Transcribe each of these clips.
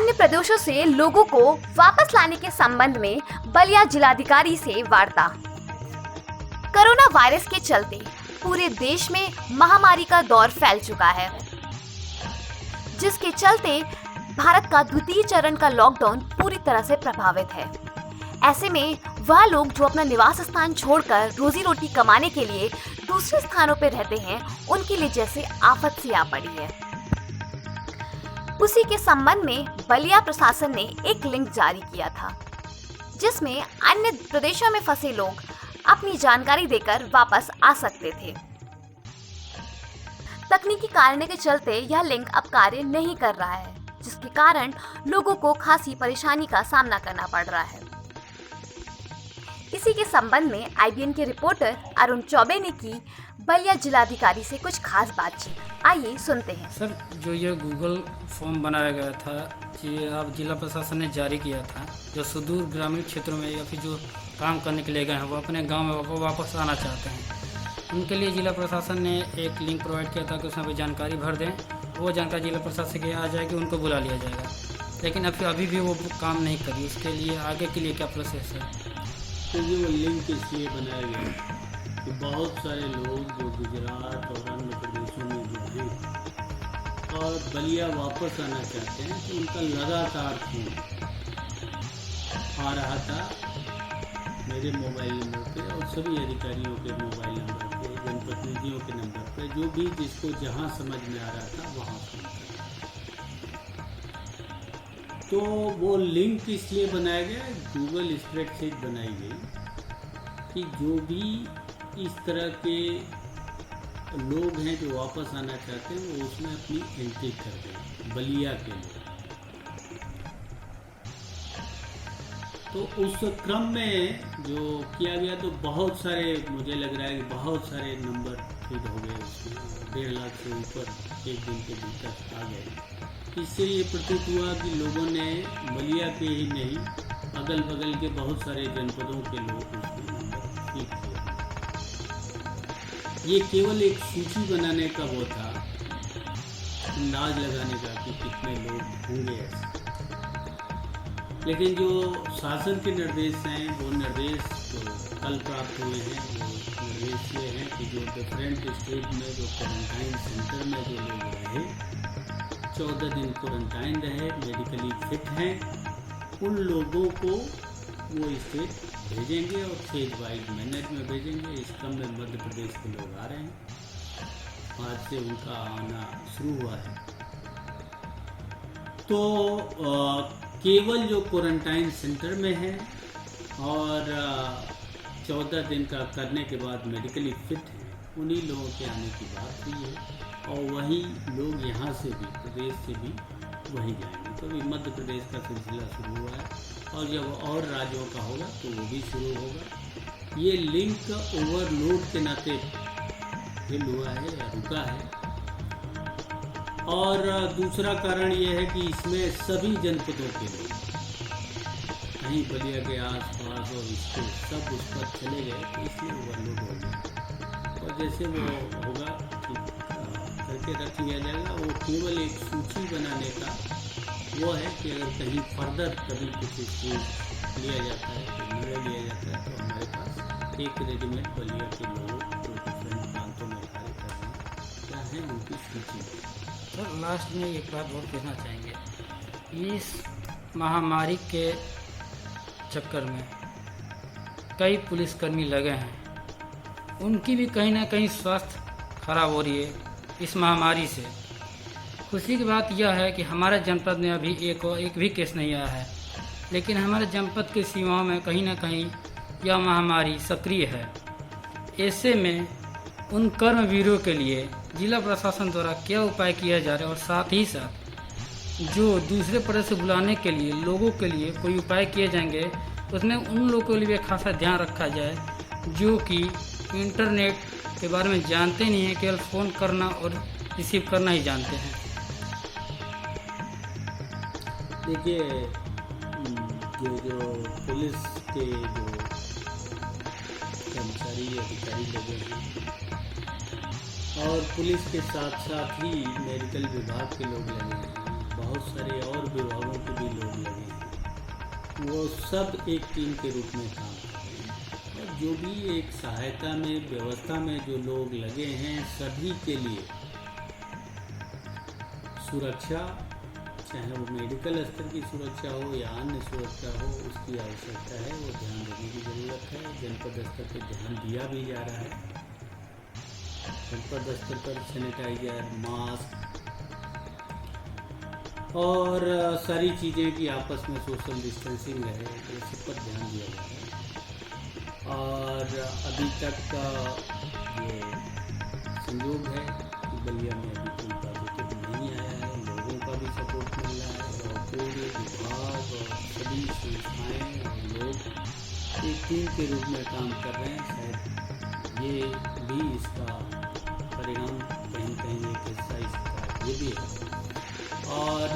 अन्य प्रदेशों से लोगों को वापस लाने के संबंध में बलिया जिलाधिकारी से वार्ता। कोरोना वायरस के चलते पूरे देश में महामारी का दौर फैल चुका है, जिसके चलते भारत का द्वितीय चरण का लॉकडाउन पूरी तरह से प्रभावित है। ऐसे में वह लोग जो अपना निवास स्थान छोड़कर रोजी रोटी कमाने के लिए दूसरे स्थानों पर रहते हैं, उनके लिए जैसे आफत सी आ पड़ी है। उसी के संबंध में बलिया प्रशासन ने एक लिंक जारी किया था, जिसमें अन्य प्रदेशों में फंसे लोग अपनी जानकारी देकर वापस आ सकते थे। तकनीकी कारणों के चलते यह लिंक अब कार्य नहीं कर रहा है, जिसके कारण लोगों को खासी परेशानी का सामना करना पड़ रहा है। इसी के संबंध में IBN के रिपोर्टर अरुण चौबे ने की बलिया जिलाधिकारी से कुछ खास बातचीत। आइए सुनते हैं। सर, जो ये गूगल फॉर्म बनाया गया था, ये आप जिला प्रशासन ने जारी किया था, जो सुदूर ग्रामीण क्षेत्रों में या फिर जो काम करने के लिए गए हैं, वो अपने गांव में वापस आना चाहते हैं, उनके लिए जिला प्रशासन ने एक लिंक प्रोवाइड किया था कि उसमें जानकारी भर दें। वो जानकारी जिला प्रशासन के आ जाएगी, उनको बुला लिया जाएगा। लेकिन अभी भी वो काम नहीं करी। उसके लिए आगे के लिए क्या प्रोसेस है? तो ये वो लिंक इसलिए बनाया गया कि बहुत सारे लोग जो गुजरात और अन्य प्रदेशों में जो हैं और बलिया वापस आना चाहते हैं, तो उनका लगातार फोन आ रहा था मेरे मोबाइल नंबर पे और सभी अधिकारियों के मोबाइल नंबर पे, जनप्रतिनिधियों के नंबर पे, जो भी जिसको जहाँ समझ में आ रहा था वहाँ फोन कर। तो वो लिंक इसलिए बनाया गया, गूगल स्प्रेडशीट बनाई गई कि जो भी इस तरह के लोग हैं जो वापस आना चाहते हैं, वो उसमें अपनी एंट्री कर दें, बलिया के लोग। तो उस क्रम में जो किया गया, तो बहुत सारे, मुझे लग रहा है कि बहुत सारे नंबर फीड हो गए उसमें, 1.5 लाख से ऊपर एक दिन के भीतर आ गए। इससे ये प्रतीत हुआ कि लोगों ने बलिया के ही नहीं, अगल बगल के बहुत सारे जनपदों के लोग उसमें नंबर फीड किए। ये केवल एक सूची बनाने का वो था, अंदाज लगाने का कि कितने लोग होंगे ऐसे। लेकिन जो शासन के निर्देश हैं, वो निर्देश जो कल प्राप्त हुए हैं, वो निर्देश ये हैं कि जो डिफरेंट स्टेट में जो क्वारंटाइन सेंटर में जो लोग रहे, 14 दिन क्वारंटाइन रहे, मेडिकली फिट हैं, उन लोगों को वो स्टेट भेजेंगे और फेज वाइज मैनेज में भेजेंगे। इस क्रम में मध्य प्रदेश के लोग आ रहे हैं, आज से उनका आना शुरू हुआ है। तो केवल जो क्वारंटाइन सेंटर में है और 14 दिन का करने के बाद मेडिकली फिट है, उन्हीं लोगों के आने की बात हुई है। और वही लोग यहाँ से भी, प्रदेश से भी वहीं जाएंगे। तो अभी मध्य प्रदेश का सिलसिला शुरू हुआ है और जब और राज्यों का होगा तो वो भी शुरू होगा। ये लिंक ओवरलोड के नाते फेल हुआ है या रुका है। और दूसरा कारण ये है कि इसमें सभी जनपदों के लोग, कहीं बलिया के आसपास और इसके सब उस पर चले गए, तो इसलिए ओवरलोड हो गया। और जैसे वो होगा करके रख लिया जाएगा। वो केवल एक सूची बनाने का वो है कि अगर कहीं फर्दर कभी कुछ स्टेज लिया जाता है, तो निर्णय लिया जाता है, तो हमारे पास एक रेजिमेंट बलिया के लोग जो डिफरेंट प्रांतों में कार्य कर रहे हैं, क्या है उनकी सूची। सर, लास्ट में एक बात और कहना चाहेंगे। इस महामारी के चक्कर में कई पुलिसकर्मी लगे हैं, उनकी भी कहीं ना कहीं स्वास्थ्य खराब हो रही है इस महामारी से। खुशी की बात यह है कि हमारे जनपद में अभी एक भी केस नहीं आया है, लेकिन हमारे जनपद की सीमाओं में कहीं ना कहीं यह महामारी सक्रिय है। ऐसे में उन कर्मवीरों के लिए जिला प्रशासन द्वारा क्या उपाय किया जा रहा है, और साथ ही साथ जो दूसरे प्रदेश से बुलाने के लिए लोगों के लिए कोई उपाय किए जाएंगे, उसमें उन लोगों के लिए खासा ध्यान रखा जाए जो कि इंटरनेट के बारे में जानते नहीं हैं, केवल फ़ोन करना और रिसीव करना ही जानते हैं। देखिए, जो पुलिस के जो कर्मचारी अधिकारी लगे हैं और पुलिस के साथ साथ ही मेडिकल विभाग के लोग लगे हैं, बहुत सारे और विभागों के भी लोग लगे हैं, वो सब एक टीम के रूप में काम कर रहे हैं। और जो भी एक सहायता में, व्यवस्था में जो लोग लगे हैं, सभी के लिए सुरक्षा, चाहे वो मेडिकल स्तर की सुरक्षा हो या अन्य सुरक्षा हो, उसकी आवश्यकता है, वो ध्यान देने की ज़रूरत है। जनपद स्तर पर ध्यान दिया भी जा रहा है। जनपद स्तर पर सैनिटाइजर, मास्क और सारी चीज़ें की आपस में सोशल डिस्टेंसिंग रहे, ये सब पर ध्यान दिया जा रहा है। और अभी तक का ये संयोग है कि बलिया में अभी कोई पॉजिटिव नहीं आया है। लोगों का भी सपोर्ट मिल रहा है और पूरे विभाग और सभी संस्थाएं और लोग एक टीम के रूप में काम कर रहे हैं। शायद ये भी इसका परिणाम कहीं कहीं एक हिस्सा इसका ये भी है। और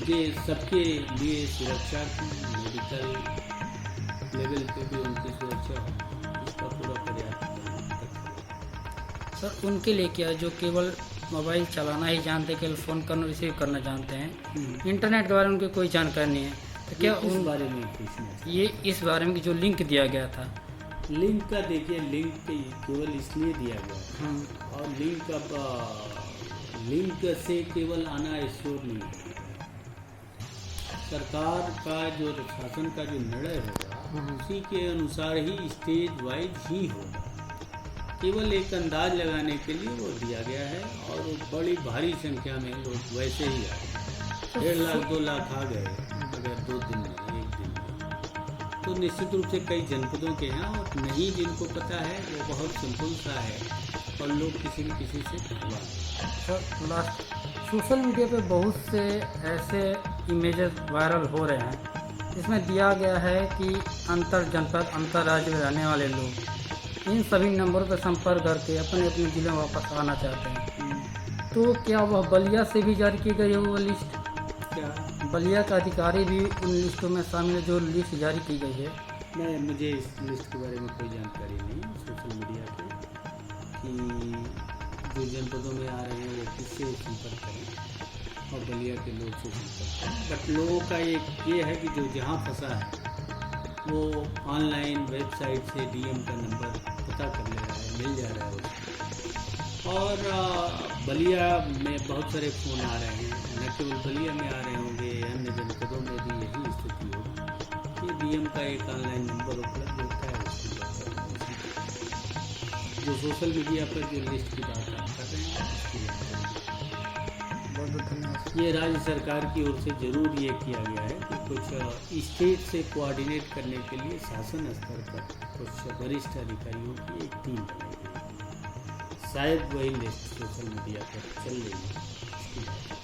ये सबके लिए सुरक्षा की, मेडिकल लेवल पे भी उनकी सुरक्षा हो, इसका पूरा पर्याप्त ध्यान रखा। सर उनके लिए क्या, जो केवल मोबाइल चलाना ही जानते, केवल फ़ोन करना रिसीव करना जानते हैं, इंटरनेट के बारे में उनकी कोई जानकारी नहीं है, तो क्या इस उन बारे में पूछना ये इस बारे में जो लिंक दिया गया था? लिंक का देखिए, लिंक केवल इसलिए दिया गया है और लिंक से केवल आना एश्योर नहीं है। सरकार का जो शासन का जो निर्णय होगा उसी के अनुसार ही स्टेज वाइज ही होगा। केवल एक अंदाज लगाने के लिए वो दिया गया है और वो बड़ी भारी संख्या में लोग वैसे ही आए, 1.5 लाख 2 लाख आ गए अगर 2 दिन में, 1 दिन में, तो निश्चित रूप से कई जनपदों के हैं। और नहीं जिनको पता है वो बहुत सिंपल सा है और लोग किसी न किसी से घबरा। सर लास्ट सोशल मीडिया पे बहुत से ऐसे इमेजेस वायरल हो रहे हैं जिसमें दिया गया है कि अंतर जनपद, अंतर राज्य में रहने वाले लोग इन सभी नंबरों पर संपर्क करके अपने अपने जिले में वापस आना चाहते हैं। तो क्या वह बलिया से भी जारी की गई है वो लिस्ट? क्या बलिया का अधिकारी भी उन लिस्टों में शामिल है जो लिस्ट जारी की गई है? मैं मुझे इस लिस्ट के बारे में कोई जानकारी नहीं सोशल मीडिया पे कि जो जनपदों में आ रहे हैं वो किससे संपर्क करें और बलिया के लोग से संपर्क करें। बट लोगों का एक ये है कि जो जहाँ फंसा है वो ऑनलाइन वेबसाइट से डीएम का नंबर पता कर ले रहा है, मिल जा रहा है उसको। और बलिया में बहुत सारे फ़ोन आ रहे हैं, न केवल बलिया में आ रहे होंगे, अन्य जनपदों में भी यही स्थिति होगी कि डीएम का एक ऑनलाइन नंबर उपलब्ध होता है, उसकी बात करते हैं। जो सोशल मीडिया पर जो लिस्ट की बात आप कर रहे हैं उसकी बात करेंगे। बहुत बहुत धन्यवाद। ये राज्य सरकार की ओर से जरूर ये किया गया है कि कुछ स्टेट से कोऑर्डिनेट करने के लिए शासन स्तर पर कुछ वरिष्ठ अधिकारियों की एक टीम बनाई गई है। शायद वही लिस्ट सोशल मीडिया पर चल रही है, इसकी बात